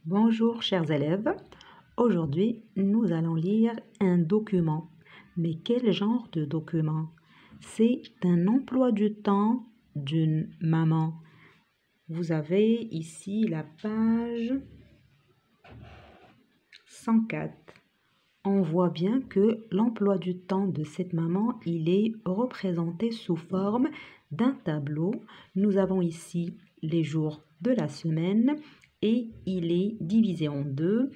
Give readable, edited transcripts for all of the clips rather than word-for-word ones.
Bonjour chers élèves, aujourd'hui nous allons lire un document. Mais quel genre de document? C'est un emploi du temps d'une maman. Vous avez ici la page 104. On voit bien que l'emploi du temps de cette maman, il est représenté sous forme d'un tableau. Nous avons ici les jours de la semaine et il est divisé en deux,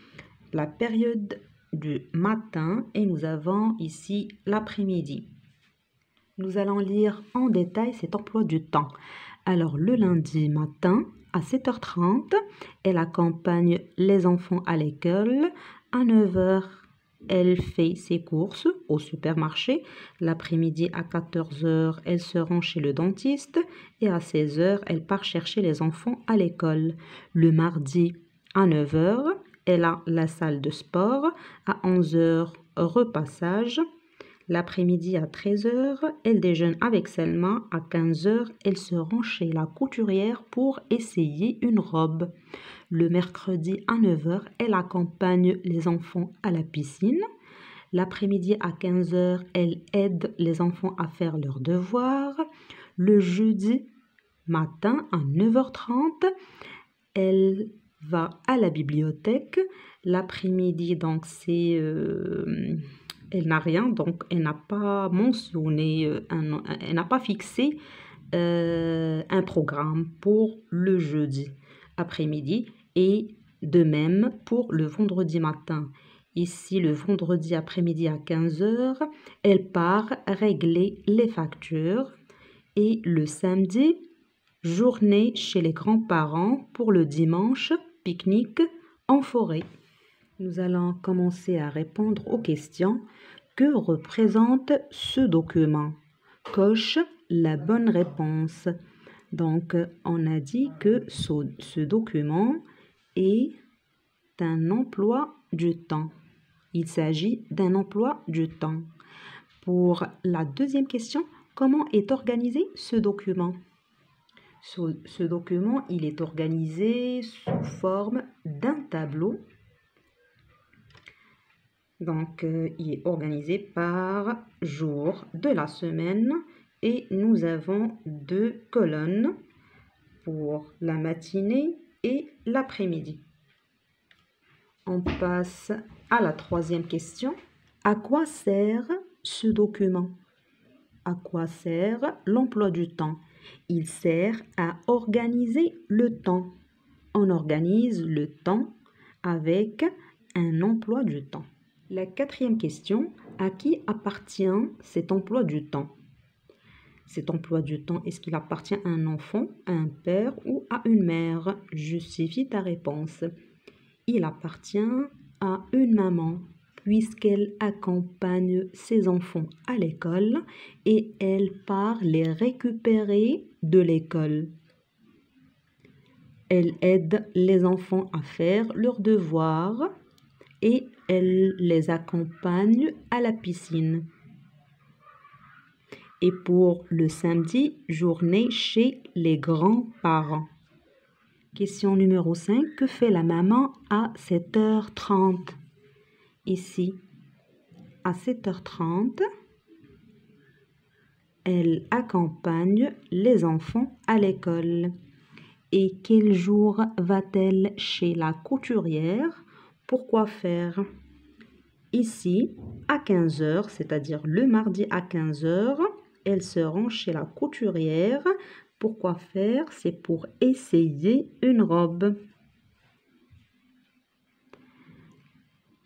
la période du matin et nous avons ici l'après-midi. Nous allons lire en détail cet emploi du temps. Alors le lundi matin à 7h30, elle accompagne les enfants à l'école. À 9h, elle fait ses courses au supermarché. L'après-midi à 14h, elle se rend chez le dentiste. Et à 16h, elle part chercher les enfants à l'école. Le mardi à 9h, elle a la salle de sport. À 11h, repassage. L'après-midi à 13h, elle déjeune avec Selma. À 15h, elle se rend chez la couturière pour essayer une robe. Le mercredi à 9h, elle accompagne les enfants à la piscine. L'après-midi à 15h, elle aide les enfants à faire leurs devoirs. Le jeudi matin à 9h30, elle va à la bibliothèque. L'après-midi, donc c'est... elle n'a rien, donc elle n'a pas mentionné, elle n'a pas fixé un programme pour le jeudi après-midi et de même pour le vendredi matin. Ici, le vendredi après-midi à 15h, elle part régler les factures et le samedi, journée chez les grands-parents pour le dimanche, pique-nique en forêt. Nous allons commencer à répondre aux questions. Que représente ce document? Coche la bonne réponse. Donc, on a dit que ce document est un emploi du temps. Il s'agit d'un emploi du temps. Pour la deuxième question, comment est organisé ce document? Ce document, il est organisé sous forme d'un tableau. Donc, il est organisé par jour de la semaine et nous avons deux colonnes pour la matinée et l'après-midi. On passe à la troisième question. À quoi sert ce document? À quoi sert l'emploi du temps? Il sert à organiser le temps. On organise le temps avec un emploi du temps. La quatrième question, à qui appartient cet emploi du temps? Cet emploi du temps, est-ce qu'il appartient à un enfant, à un père ou à une mère? Justifie ta réponse. Il appartient à une maman puisqu'elle accompagne ses enfants à l'école et elle part les récupérer de l'école. Elle aide les enfants à faire leurs devoirs et elle les accompagne à la piscine. Et pour le samedi, journée chez les grands-parents. Question numéro 5. Que fait la maman à 7h30? Ici, à 7h30, elle accompagne les enfants à l'école. Et quel jour va-t-elle chez la couturière? Pourquoi faire? Ici, à 15h, c'est-à-dire le mardi à 15h, elle se rend chez la couturière. Pourquoi faire? C'est pour essayer une robe.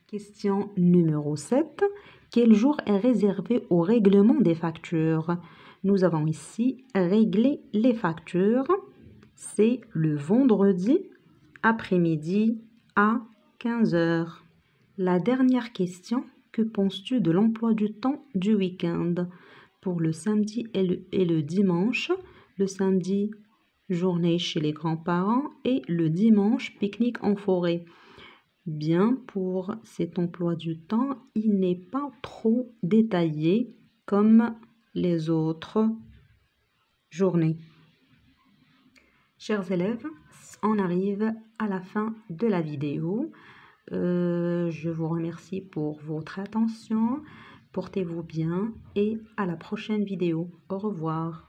Question numéro 7. Quel jour est réservé au règlement des factures? Nous avons ici régler les factures. C'est le vendredi après-midi à 15h. La dernière question, que penses-tu de l'emploi du temps du week-end? Pour le samedi et le dimanche, le samedi, journée chez les grands-parents et le dimanche, pique-nique en forêt. Bien, pour cet emploi du temps, il n'est pas trop détaillé comme les autres journées. Chers élèves, on arrive à la fin de la vidéo. Je vous remercie pour votre attention. Portez-vous bien et à la prochaine vidéo. Au revoir.